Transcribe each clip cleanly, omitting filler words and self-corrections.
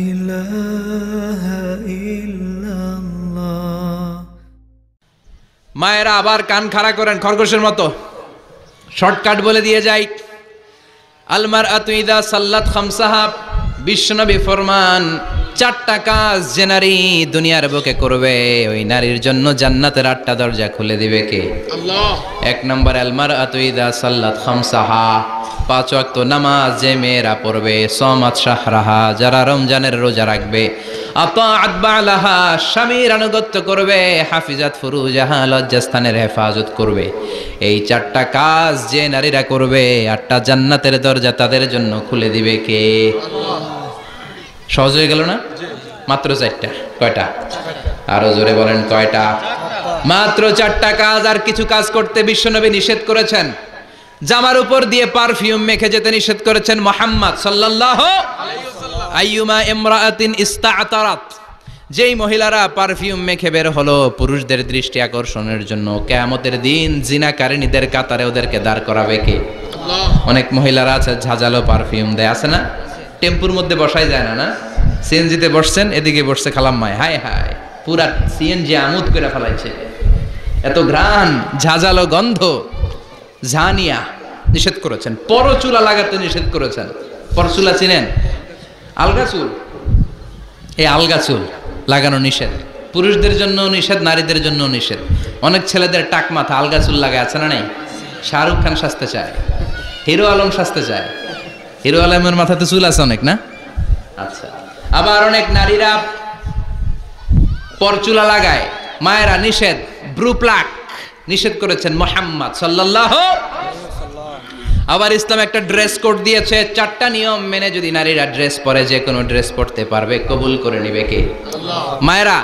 ইলাহা ইল্লাল্লাহ। মায়েরা আবার কান খাড়া করেন খরগোশের মতো, শর্টকাট বলে দিয়ে যাই। আলমার আতুইদা সাল্লাত খামসাহা, বিশ্বনবী ফরমান, চারটা কাজ যে নারী দুনিয়ার বুকে করবে ওই নারীর জন্য জান্নাতের 8টা দরজা খুলে দিবে কে? আল্লাহ। 1 নম্বর আলমার আতুইদা সাল্লাত খামসাহা, 5 ওয়াক্ত নামাজ যে মেয়েরা পড়বে, সমাত শাহরাহা, যারা রমজানের রোজা রাখবে, আতাআত বালাহা, স্বামীর আনুগত্য করবে, হাফিজাত ফুরুজাহা, লজ্জাস্থানের হেফাজত করবে। এই 4টা কাজ যে নারীরা করবে 8টা জান্নাতের দরজা তাদের জন্য খুলে দিবে কে? সহজ হয়ে গেল না? মাত্র 4টা। কয়টা? আরো জোরে বলেন কয়টা? মাত্র 4টা কাজ। আর কিছু কাজ করতে বিশ্বনবী নিষেধ করেছেন। জামার উপর দিয়ে পারফিউম মেখে যেতে নিষেধ করেছেন মুহাম্মদ সাল্লাল্লাহু আলাইহি ওয়াসাল্লাম। আইয়ুমা ইমরাআতিন ইস্তা'তারাত, যেই মহিলারা পারফিউম মেখে বের হলো পুরুষদের দৃষ্টি আকর্ষণের জন্য, কিয়ামতের দিন জিনাকারিনীদের কাতারে ওদেরকে দাঁড় করাবে কে? আল্লাহ। অনেক মহিলারা আছে ঝাঁঝালো পারফিউম দেয়, আছে না? টেম্পুর মধ্যে বসাই যায় না, না? সিএনজিতে বসছেন, এদিকে বসছে খালাম্মায়, হায় হায় পুরা সিএনজি আমোদ করে ফেলাইছে, এত ঘ্রাণ, ঝাঁঝালো গন্ধ। ঝানিয়া নিষেধ করেছেন। পরচুলা লাগাতে নিষেধ করেছেন। পরচুলা চিনেন? আলগা চুল, এই আলগা চুল লাগানো নিষেধ। পুরুষদের জন্য নিষেধ, নারীদের জন্য নিষেধ। অনেক ছেলেদের টাক মাথা আলগা চুল লাগায়, আছে না? নাই? শাহরুখ খান সাজতে চায়, হিরো আলম সাজতে চায়। হিরো আলমের মাথাতে চুল আছে অনেক, না? আচ্ছা। আবার অনেক নারীরা পরচুলা লাগায়। মায়েরা নিষেধ। ব্রু প্লাক নিষেধ করেছেন মুহাম্মদ সাল্লাল্লাহু আলাইহি ওয়াসাল্লাম। আবার ইসলাম একটা ড্রেস কোড দিয়েছে। 4টা নিয়ম মেনে যদি নারীরা ড্রেস পরে যে কোনো ড্রেস পরতে পারবে, কবুল করে নিবে কে? আল্লাহ। মায়েরা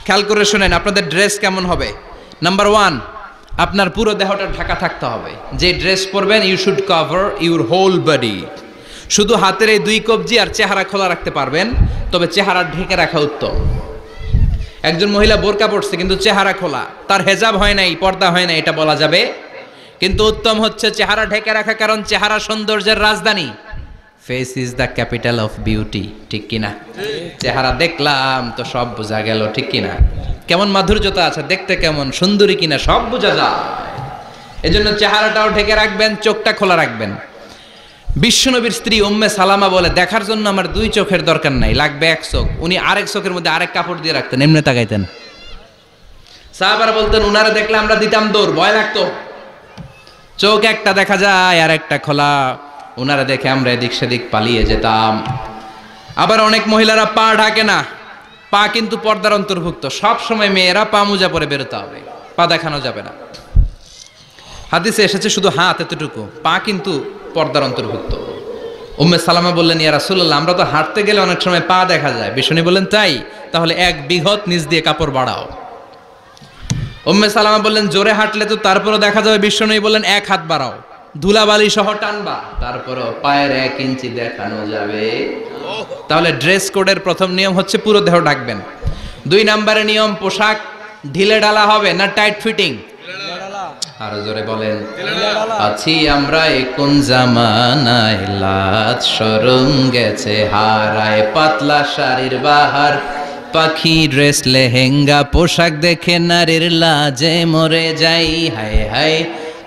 খেয়াল করে শুনেন, আপনাদের ড্রেস কেমন হবে? নাম্বার 1, আপনার পুরো দেহটা ঢাকা থাকতে হবে। যে ড্রেস পরবেন you should cover your whole body. শুধু হাতের এই 2 কবজি আর চেহারা খোলা রাখতে পারবেন, তবে চেহারা ঢেকে রাখা উত্তম। একজন মহিলা বোরকা পড়ছে কিন্তু চেহারা খোলা, তার হেজাব হয় নাই, পর্দা হয় নাই, এটা বলা যাবে? কিন্তু উত্তম হচ্ছে চেহারা ঢেকে রাখা, কারণ চেহারা সৌন্দর্যের রাজধানী। Face is the capital of beauty, ঠিক কিনা? চেহারা দেখলাম তো সব বোঝা গেল, ঠিক কিনা? কেমন মাধুর্যতা আছে, দেখতে কেমন সুন্দরী কিনা সব বোঝা যায়। এজন্য চেহারাটাও ঢেকে রাখবেন, চোখটা খোলা রাখবেন। বিশ্বনবীর স্ত্রী উম্মে সালামা বলে, দেখার জন্য আমার 2 চোখের দরকার নাই, লাগবে 1 চোখ। উনি আরেক চোখের মধ্যে আরেক কাপড় দিয়ে রাখতেন, এমনি তাকাইতেন। সাহাবারা বলতেন উনারা দেখলে আমরা দিতাম দৌড়, ভয় লাগতো। চোখ একটা দেখা যায় আর একটা খোলা, উনারা দেখে আমরা এদিক সেদিক পালিয়ে যেতাম। আবার অনেক মহিলারা পা ঢাকে না, পা কিন্তু পর্দার অন্তর্ভুক্ত। সব সময় মেয়েরা পা মোজা পরে বেরোতে হবে, পা দেখানো যাবে না। হাদিসে এসেছে শুধু হাত এতটুকু, পা কিন্তু পর্দার অন্তর্ভুক্ত। উম্মে সালামা বললেন, ইয়া রাসূলুল্লাহ, আমরা তো হাঁটতে গেলে অনেক সময় পা দেখা যায়। বিষ্ণু বললেন, তাই? তাহলে 1 বিঘত নিচ দিয়ে কাপড় বাড়াও। উম্মে সালামা বললেন, জোরে হাঁটলে তো তারপরও দেখা যাবে। বিষ্ণু বললেন, 1 হাত বাড়াও, ধুলাবালি সহ টানবা, তারপরও পায়ের 1 ইঞ্চি দেখানো যাবে। তাহলে ড্রেস কোডের প্রথম নিয়ম হচ্ছে পুরো দেহ ঢাকবেন। 2 নম্বরের নিয়ম, পোশাক ঢিলে ঢালা হবে না টাইট ফিটিং? আরো জোরে বলেন। আছি আমরা কোন জামানায়, লাজ শরম গেছে হারায়, পাতলা শাড়ির বাহার, পাখি ড্রেস লেহেঙ্গা, পোশাক দেখে নারীর লাজে মরে যাই, হায় হায়।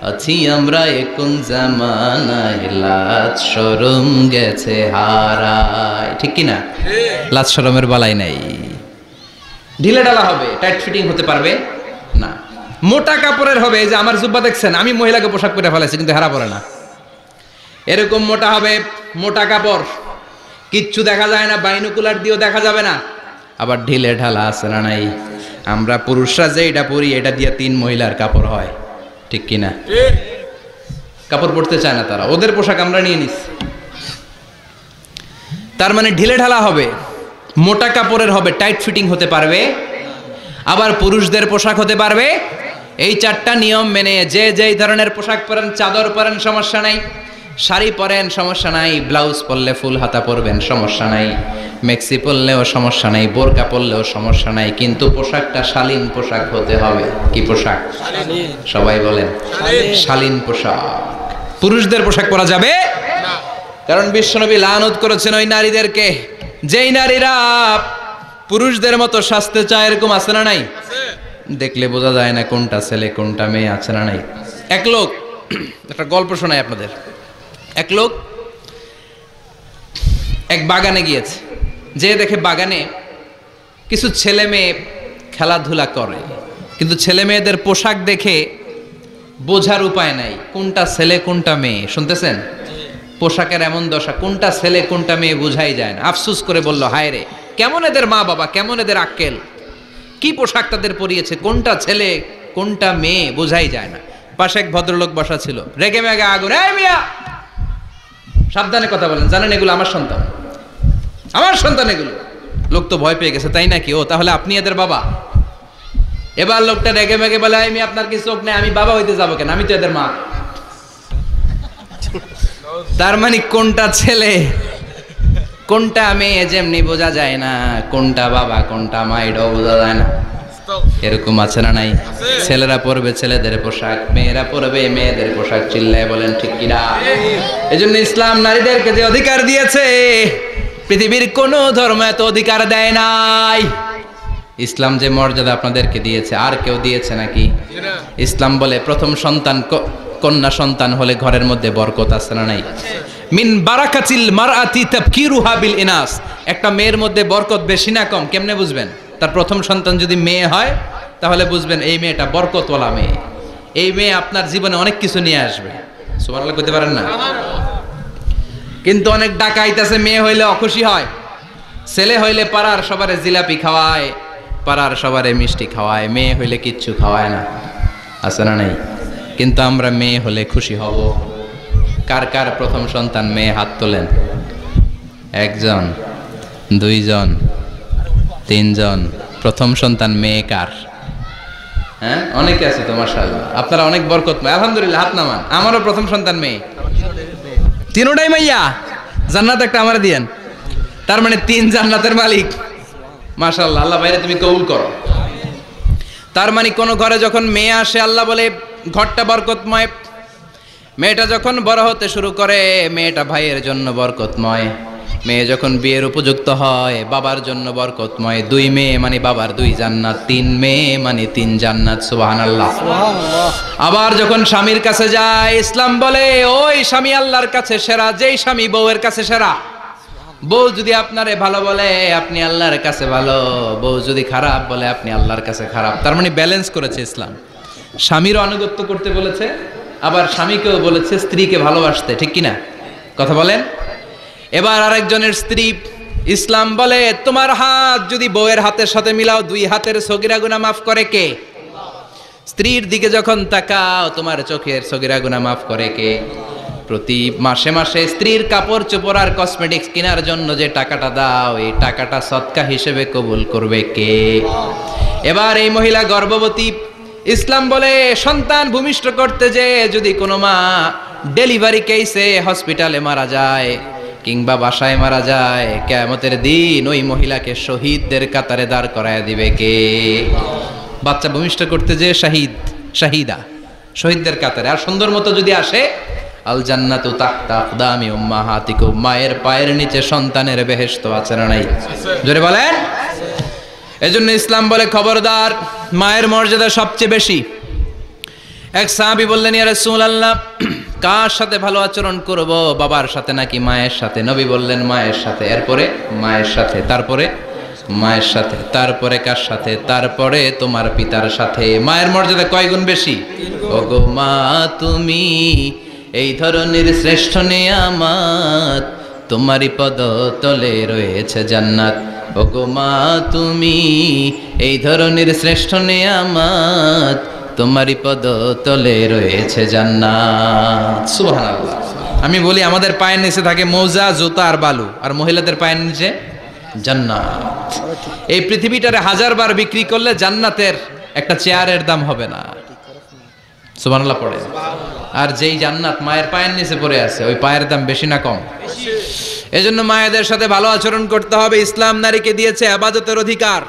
আছি আমরা কোন জামানায়, লাজ শরম গেছে হারায়, ঠিক কিনা? লাজ শরমের বালাই নাই। ঢিলে ঢালা হবে, টাইট ফিটিং হতে পারবে না। মোটা কাপড়ের হবে। এই যে আমার জুব্বা দেখছেন, আমি মহিলাকে পোশাক পরে ফেলাইছি কিন্তু হেরা পরে না। এরকম মোটা হবে, মোটা কাপড়, কিচ্ছু দেখা যায় না, বাইনোকুলার দিয়েও দেখা যাবে না। আবার ঢিলে ঢালা আছে না নাই? আমরা পুরুষরা যে এটা পরি, এটা দিয়ে 3 মহিলার কাপড় হয়, ঠিক কিনা? কাপড় পরতে চায় না তারা, ওদের পোশাক আমরা নিয়ে নিচ্ছি। তার মানে ঢিলে ঢালা হবে, মোটা কাপড়ের হবে, টাইট ফিটিং হতে পারবে। আবার পুরুষদের পোশাক হতে পারবে। এই 4টা নিয়ম মেনে যে যেই ধরনের পোশাক পরেন, চাদর পরেন সমস্যা নাই, শাড়ি পরেন সমস্যা নাই, ব্লাউজ পরলে ফুল হাতা পরবেন সমস্যা নাই, মেক্সি পরলেও সমস্যা নাই, বোরকা পরলেও সমস্যা নাই, কিন্তু পোশাকটা শালীন পোশাক হতে হবে। কি পোশাক? সবাই বলেন, শালীন পোশাক। পুরুষদের পোশাক পরা যাবে না, কারণ বিশ্বনবী লানত করেছেন ওই নারীদেরকে যেই নারীরা পুরুষদের মতো সাজতে চায়, এরকম আছে না নাই? দেখলে বোঝা যায় না কোনটা ছেলে কোনটা মেয়ে, আছে না নাই? এক লোক, একটা গল্প শোনাই আপনাদের। এক লোক এক বাগানে গিয়েছে, যে দেখে বাগানে কিছু ছেলে মেয়ে খেলাধুলা করে, কিন্তু ছেলে মেয়েদের পোশাক দেখে বোঝার উপায় নাই কোনটা ছেলে কোনটা মেয়ে। শুনতেছেন? পোশাকের এমন দশা, কোনটা ছেলে কোনটা মেয়ে বোঝাই যায় না। আফসোস করে বলল, হায় রে, কেমন এদের মা বাবা, কেমন এদের আক্কেল, কি পোশাক তাদের পরিয়েছে, কোনটা ছেলে কোনটা মেয়ে বোঝাই যায় না। পাশে এক ভদ্রলোক বসা ছিল, রেগে মেগে আগুন, এই মিয়া সাবধানে কথা বলেন, জানেন এগুলো আমার সন্তান, আমার সন্তান এগুলো। লোক তো ভয় পেয়ে গেছে, তাই নাকি? ও তাহলে আপনি এদের বাবা? এবার লোকটা রেগে মেগে বলে, আমি আপনার কি চোখ নেই, আমি বাবা হইতে যাবো কেন, আমি তো এদের মা। তার মানে কোনটা ছেলে কোনটা মেয়ে যেমনি বোঝা যায় না, কোনটা বাবা কোনটা মা এটাও বোঝা যায় না। এরকম আছে না নাই? ছেলেরা পরবে ছেলেদের পোশাক, মেয়েরা পরবে মেয়েদের পোশাক। চিল্লায় বলেন ঠিক কিনা? এজন্য ইসলাম নারীদেরকে যে অধিকার দিয়েছে, পৃথিবীর কোন ধর্ম এত অধিকার দেয় নাই। ইসলাম যে মর্যাদা আপনাদেরকে দিয়েছে, আর কেউ দিয়েছে নাকি? ইসলাম বলে প্রথম সন্তান কন্যা সন্তান হলে ঘরের মধ্যে বরকত আছে না নাই? মিন বারাকাতিল মারআতি তাবকিরুহা বিল ইনাস। একটা মেয়ের মধ্যে বরকত বেশি না কম কেমনে বুঝবেন? তার প্রথম সন্তান যদি মেয়ে হয়, তাহলে বুঝবেন এই মেয়েটা বরকতওয়ালা মেয়ে, এই মেয়ে আপনার জীবনে অনেক কিছু নিয়ে আসবে। সুবহানাল্লাহ কইতে পারেন না? কিন্তু অনেক ডাকাইত আছে, মেয়ে হইলে অখুশি হয়, ছেলে হইলে পাড়ার সবারে জিলাপি খাওয়ায়, পাড়ার সবারে মিষ্টি খাওয়ায়, মেয়ে হইলে কিচ্ছু খাওয়ায় না, আছে না নাই? কিন্তু আমরা মেয়ে হলে খুশি হব। কার কার প্রথম সন্তান মেয়ে? হাত তোলেন। একজন, দুইজন, তিনজন। প্রথম সন্তান মেয়ে কার? হ্যাঁ, অনেকে আছে তো মাশাআল্লাহ, আপনারা অনেক বরকতময়, আলহামদুলিল্লাহ। হাত নামান। আমারও প্রথম সন্তান মেয়ে, তিনোটাই মাইয়া। জান্নাত একটা আমার দিয়েন, তার মানে 3 জান্নাতের মালিক। মাশাআল্লাহ, আল্লাহ ভাইরে তুমি কবুল করো। তার মানে কোন ঘরে যখন মেয়ে আসে, আল্লাহ বলে ঘরটা বরকতময়। মেয়েটা যখন বড় হতে শুরু করে, মেয়েটা ভাইয়ের জন্য বরকতময়। মেয়ে যখন বিয়ের উপযুক্ত হয়, বাবার জন্য বরকতময়। 2 মেয়ে মানে বাবার 2 জান্নাত, 3 মেয়ে মানে 3 জান্নাত। সুবহানাল্লাহ। আবার যখন স্বামীর কাছে যায়, ইসলাম বলে ওই স্বামী আল্লাহর কাছে সেরা, যেই স্বামী বউয়ের কাছে সেরা। বউ যদি আপনারে ভালো বলে, আপনি আল্লাহর কাছে ভালো। বউ যদি খারাপ বলে, আপনি আল্লাহর কাছে খারাপ। তার মানে ব্যালেন্স করেছে ইসলাম। স্বামীর আনুগত্য করতে বলেছে, আবার স্বামীকেও বলেছে স্ত্রীকে ভালোবাসতে, ঠিক কিনা? কথা বলেন। এবার আরেকজনের স্ত্রী, ইসলাম বলে তোমার হাত যদি বউয়ের হাতের সাথে মিলাও, 2 হাতের সগীরা গুনাহ মাফ করে কে? স্ত্রীর দিকে যখন তাকাও, তোমার চোখের সগীরা গুনাহ মাফ করে কে? প্রতি মাসে মাসে স্ত্রীর কাপড় চোপড় আর কসমেটিক্স কেনার জন্য যে টাকাটা দাও, এই টাকাটা সদকা হিসেবে কবুল করবে কে? এবার এই মহিলা গর্ভবতী, ইসলাম বলে সন্তান ভূমিষ্ঠ করতে যে যদি কোনো মা ডেলিভারি কেসে হসপিটালে মারা যায় কিংবা বাসায় মারা যায়, কিয়ামতের দিন ওই মহিলাকে শহীদদের কাতারে দাঁড় করায় দিবে কে? বাচ্চা ভূমিষ্ঠ করতে যে শাহিদ, শাহিদা, শহীদদের কাতারে। আর সুন্দর মতো যদি আসে, আল জান্নাতু তাহতা আকদামি উম্মাহাতিকুম, মায়ের পায়ের নিচে সন্তানের বেহেশত আছে না নাই? জোরে বলেন। এজন্য ইসলাম বলে খবরদার, মায়ের মর্যাদা সবচেয়ে বেশি। এক সাহাবী বললেন, ইয়া রাসূলুল্লাহ, কার সাথে ভালো আচরণ করব, বাবার সাথে নাকি মায়ের সাথে? নবী বললেন মায়ের সাথে, এরপরে মায়ের সাথে, তারপরে মায়ের সাথে, তারপরে কার সাথে? তারপরে তোমার পিতার সাথে। মায়ের মর্যাদা কয় গুণ বেশি? ওগো মা তুমি এই ধরনের শ্রেষ্ঠ নিয়ামত, তোমারই পদ তলে রয়েছে জান্নাত। ওগো মা তুমি এই ধরনের শ্রেষ্ঠ নিয়ামত, তোমারই পদ তলে রয়েছে জান্নাত। সুবহানাল্লাহ। আমি বলি আমাদের পায়ের নিচে থাকে মৌজা, জুতা আর বালু, আর মহিলাদের পায়ের নিচে জান্নাত। এই পৃথিবীটারে 1000 বার বিক্রি করলে জান্নাতের একটা চেয়ারের দাম হবে না। সুবহানাল্লাহ পড়ে। আর যেই জান্নাত মায়ের পায়ের নিচে পড়ে আছে, ওই পায়ের দাম বেশি না কম? এজন্য মায়েদের সাথে ভালো আচরণ করতে হবে। ইসলাম নারীকে দিয়েছে ইবাদতের অধিকার।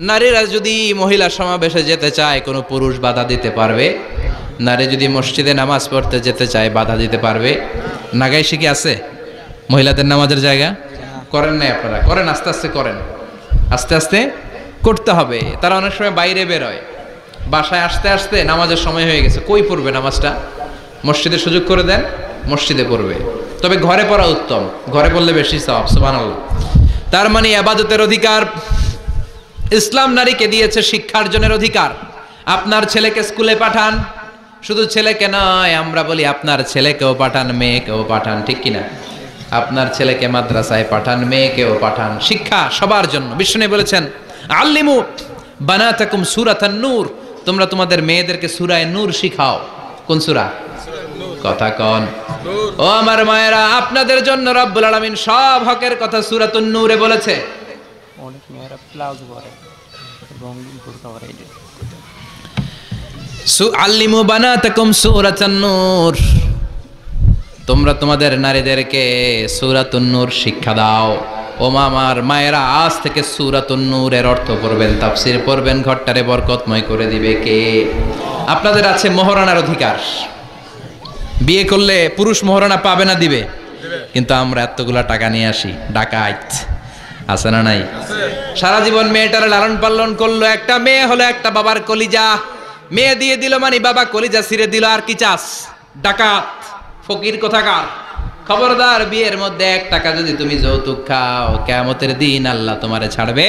নারীরা যদি মহিলা সমাবেশে যেতে চায়, কোনো পুরুষ বাধা দিতে পারবে? নারী যদি মসজিদে নামাজ পড়তে যেতে চায়, বাধা দিতে পারবে? নাগাই শিখে আছে মহিলাদের নামাজের জায়গা? করেন নাই আপনারা, করেন, আস্তে আস্তে করেন, আস্তে আস্তে করতে হবে। তারা অনেক সময় বাইরে বেরোয়, বাসায় আসতে আসতে নামাজের সময় হয়ে গেছে, কই পড়বে নামাজটা? মসজিদে সুযোগ করে দেন, মসজিদে পড়বে। তবে ঘরে পড়া উত্তম, ঘরে পড়লে বেশি সওয়াব, সুবহানাল্লাহ। তার মানে ইবাদতের অধিকার ইসলাম নারীকে দিয়েছে, শিক্ষার্জনের অধিকার। আপনার ছেলেকে স্কুলে পাঠান, শুধু ছেলেকে নয়, আমরা বলি আপনার ছেলেকেও পাঠান, মেয়েকেও পাঠান, ঠিক কিনা? আপনার ছেলেকে মাদ্রাসায় পাঠান, মেয়েকেও পাঠান, শিক্ষা সবার জন্য। বিষ্ণু বলেছেন আল্লিমু বানাতাকুম সূরাতান নূর, তোমরা তোমাদের মেয়েদেরকে সূরা নূর শিখাও। কোন সূরা? কথা কন। ও আমার মায়েরা, আপনাদের জন্য রব্বুল আলামিন সব হকের কথা সূরাতুন নূরে বলেছে। অনেক মেয়েরা প্লাউজ পরে এবং বোরকা পরে। আল্লিমু বানাতাকুম সূরাতান নূর, তোমরা তোমাদের নারীদেরকে সূরাতুন নূর শিক্ষা দাও। ও আমার মায়েরা, আজ থেকে সূরাতুন নূরের অর্থ পড়বেন, তাফসীর পড়বেন, ঘরটারে বরকতময় করে দিবে কে? আপনাদের আছে মোহরানার অধিকার। বিয়ে করলে পুরুষ মোহরানা পাবে না, দিবে। কিন্তু আমরা এতগুলা টাকা নিয়ে আসি, ডাকাইত আছে না নাই? সারা জীবন মেয়েটারে লালন পালন করলো, একটা মেয়ে হলো একটা বাবার কলিজা, মেয়ে দিয়ে দিল মানে বাবা কলিজা ছিঁড়ে দিল, আর কি চাস? ডাকাত, ফকির কোথাকার। খবরদার, বিয়ের মধ্যে 1 টাকা যদি তুমি যৌতুক খাও, কিয়ামতের দিন আল্লাহ তোমারে ছাড়বে